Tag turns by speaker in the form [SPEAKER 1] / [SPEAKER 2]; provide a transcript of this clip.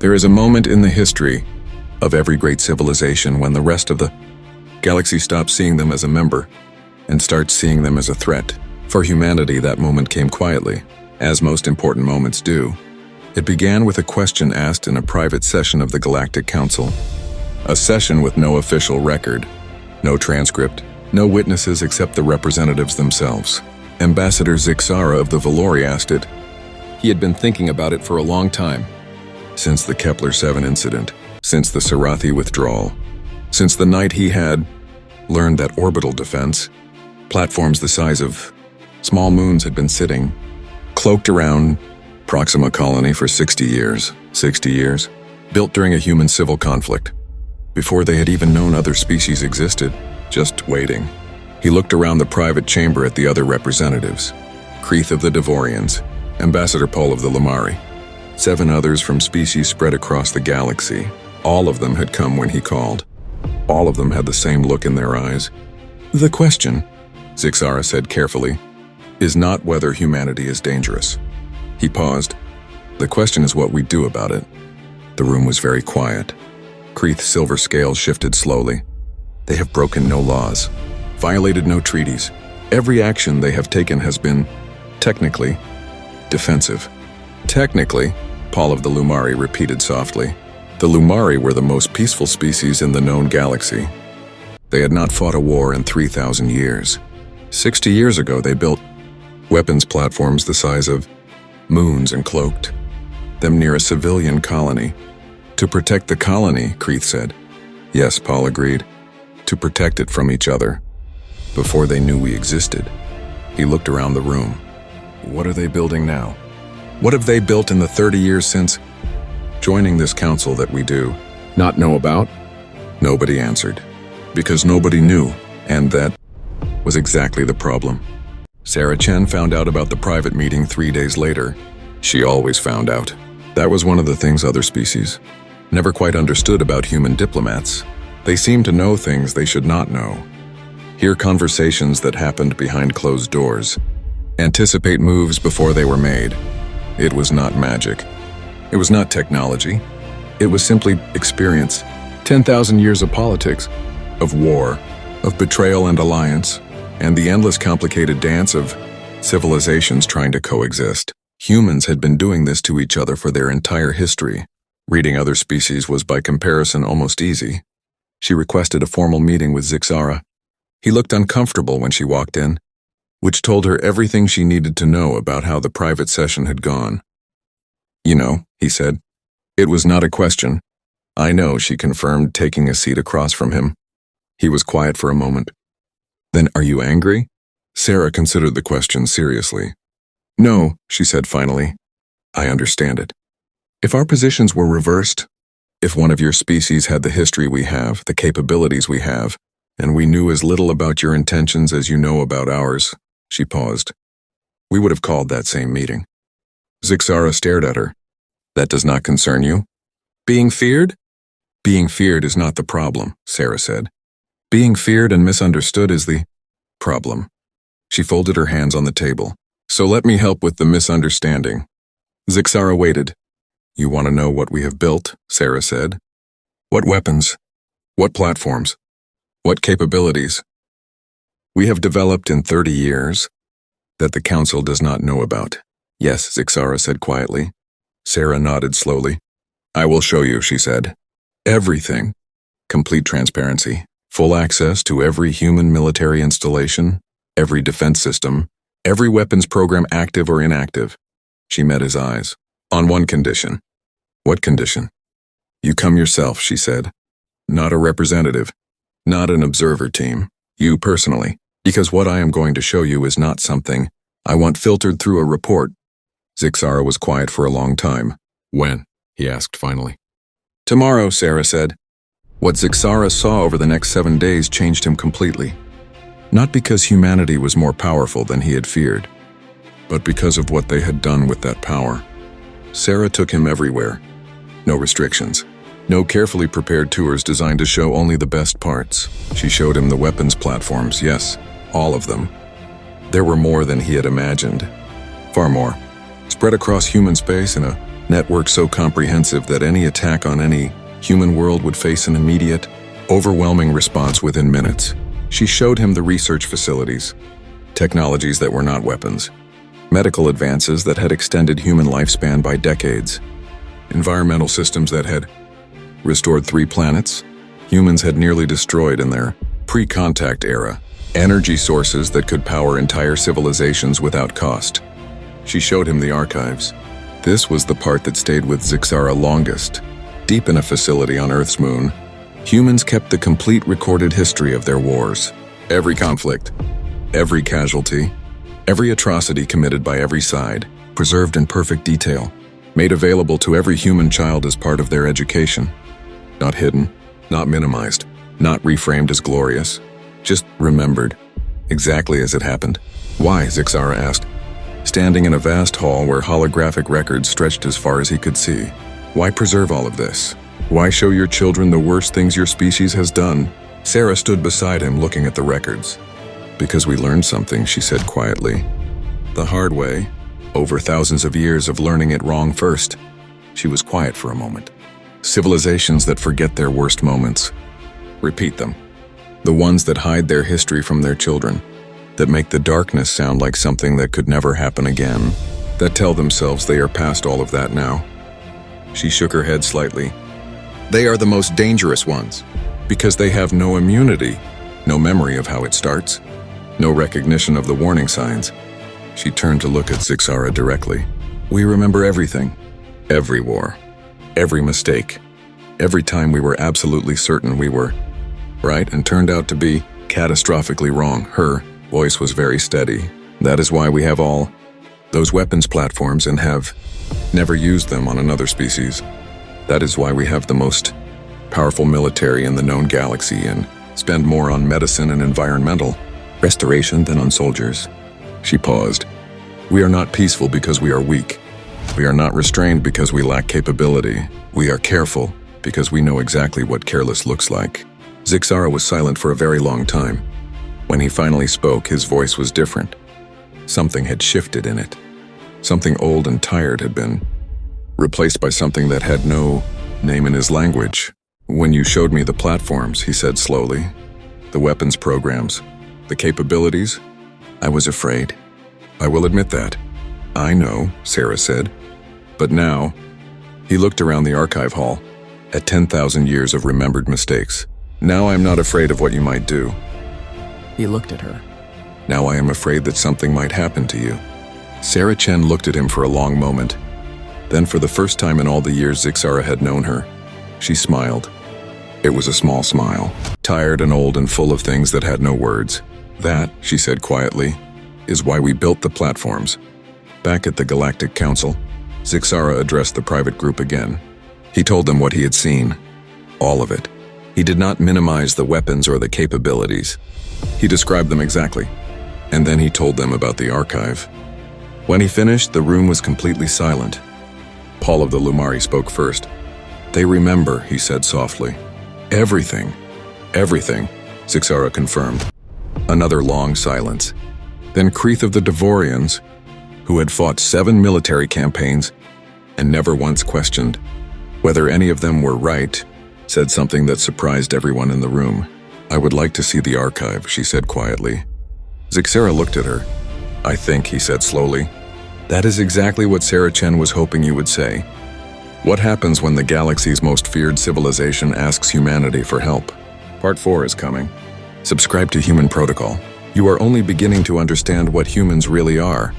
[SPEAKER 1] There is a moment in the history of every great civilization when the rest of the galaxy stops seeing them as a member and starts seeing them as a threat. For humanity, that moment came quietly, as most important moments do. It began with a question asked in a private session of the Galactic Council. A session with no official record, no transcript, no witnesses except the representatives themselves. Ambassador Zixara of the Valori asked it. He had been thinking about it for a long time. Since the Kepler 7 incident, since the Sarathi withdrawal, since the night he had learned that orbital defense, platforms the size of small moons had been sitting, cloaked around Proxima Colony for 60 years. 60 years, built during a human civil conflict, before they had even known other species existed, just waiting. He looked around the private chamber at the other representatives. Kreeth of the Devorians, Ambassador Paul of the Lamari, 7 others from species spread across the galaxy. All of them had come when he called. All of them had the same look in their eyes. The question, Zixara said carefully, is not whether humanity is dangerous. He paused. The question is what we do about it. The room was very quiet. Kreeth's silver scales shifted slowly. They have broken no laws, violated no treaties. Every action they have taken has been, technically, defensive. Technically, Paul of the Lumari repeated softly. The Lumari were the most peaceful species in the known galaxy. They had not fought a war in 3,000 years. 60 years ago, they built weapons platforms the size of moons and cloaked them near a civilian colony. To protect the colony, Kreeth said. Yes, Paul agreed. To protect it from each other. Before they knew we existed. He looked around the room. What are they building now? What have they built in the 30 years since joining this council that we do not know about? Nobody answered. Because nobody knew, and that was exactly the problem. Sarah Chen found out about the private meeting 3 days later. She always found out. That was one of the things other species never quite understood about human diplomats. They seem to know things they should not know. Hear conversations that happened behind closed doors. Anticipate moves before they were made. It was not magic. It was not technology. It was simply experience. 10,000 years of politics, of war, of betrayal and alliance, and the endless complicated dance of civilizations trying to coexist. Humans had been doing this to each other for their entire history. Reading other species was by comparison almost easy. She requested a formal meeting with Zixara. He looked uncomfortable when she walked in, which told her everything she needed to know about how the private session had gone. You know, he said. It was not a question. I know, she confirmed, taking a seat across from him. He was quiet for a moment. Then are you angry? Sarah considered the question seriously. No, she said finally. I understand it. If our positions were reversed, if one of your species had the history we have, the capabilities we have, and we knew as little about your intentions as you know about ours, she paused, we would have called that same meeting. Zixara stared at her. That does not concern you? Being feared? Being feared is not the problem, Sarah said. Being feared and misunderstood is the problem. She folded her hands on the table. So let me help with the misunderstanding. Zixara waited. You want to know what we have built, Sarah said. What weapons? What platforms? What capabilities? We have developed in 30 years that the Council does not know about. Yes, Zixara said quietly. Sarah nodded slowly. I will show you, she said. Everything. Complete transparency. Full access to every human military installation, every defense system, every weapons program active or inactive. She met his eyes. On one condition. What condition? You come yourself, she said. Not a representative. Not an observer team. You personally. Because what I am going to show you is not something I want filtered through a report. Zixara was quiet for a long time. When? He asked finally. Tomorrow, Sarah said. What Zixara saw over the next 7 days changed him completely. Not because humanity was more powerful than he had feared, but because of what they had done with that power. Sarah took him everywhere. No restrictions. No carefully prepared tours designed to show only the best parts. She showed him the weapons platforms, yes, all of them. There were more than he had imagined. Far more. Spread across human space in a network so comprehensive that any attack on any human world would face an immediate, overwhelming response within minutes. She showed him the research facilities, technologies that were not weapons, medical advances that had extended human lifespan by decades, environmental systems that had restored 3 planets humans had nearly destroyed in their pre-contact era, energy sources that could power entire civilizations without cost. She showed him the archives. This was the part that stayed with Zixara longest. Deep in a facility on Earth's moon, humans kept the complete recorded history of their wars. Every conflict, every casualty, every atrocity committed by every side, preserved in perfect detail, made available to every human child as part of their education. Not hidden, not minimized, not reframed as glorious, just remembered, exactly as it happened. Why? Zixara asked, standing in a vast hall where holographic records stretched as far as he could see. Why preserve all of this? Why show your children the worst things your species has done? Sarah stood beside him looking at the records. Because we learned something, she said quietly. The hard way, over thousands of years of learning it wrong first. She was quiet for a moment. Civilizations that forget their worst moments. Repeat them. The ones that hide their history from their children. That make the darkness sound like something that could never happen again. That tell themselves they are past all of that now. She shook her head slightly. They are the most dangerous ones. Because they have no immunity, no memory of how it starts, no recognition of the warning signs. She turned to look at Zixara directly. We remember everything. Every war. Every mistake. Every time we were absolutely certain we were right and turned out to be catastrophically wrong. Her voice was very steady. That is why we have all those weapons platforms and have never used them on another species. That is why we have the most powerful military in the known galaxy and spend more on medicine and environmental restoration than on soldiers. She paused. We are not peaceful because we are weak. We are not restrained because we lack capability. We are careful because we know exactly what careless looks like. Zixara was silent for a very long time. When he finally spoke, his voice was different. Something had shifted in it. Something old and tired had been replaced by something that had no name in his language. When you showed me the platforms, he said slowly, the weapons programs, the capabilities, I was afraid. I will admit that. I know, Sarah said. But now, he looked around the archive hall, at 10,000 years of remembered mistakes. Now I am not afraid of what you might do.
[SPEAKER 2] He looked at her.
[SPEAKER 1] Now I am afraid that something might happen to you. Sarah Chen looked at him for a long moment. Then for the first time in all the years Zixara had known her, she smiled. It was a small smile, tired and old and full of things that had no words. That, she said quietly, is why we built the platforms. Back at the Galactic Council, Zixara addressed the private group again. He told them what he had seen. All of it. He did not minimize the weapons or the capabilities. He described them exactly. And then he told them about the archive. When he finished, the room was completely silent. Paul of the Lumari spoke first. They remember, he said softly. Everything. Everything, Zixara confirmed. Another long silence. Then Kreeth of the Devorians, who had fought 7 military campaigns and never once questioned whether any of them were right, said something that surprised everyone in the room. I would like to see the archive, she said quietly. Zixara looked at her. I think, he said slowly. That is exactly what Sarah Chen was hoping you would say. What happens when the galaxy's most feared civilization asks humanity for help? Part 4 is coming. Subscribe to Human Protocol. You are only beginning to understand what humans really are.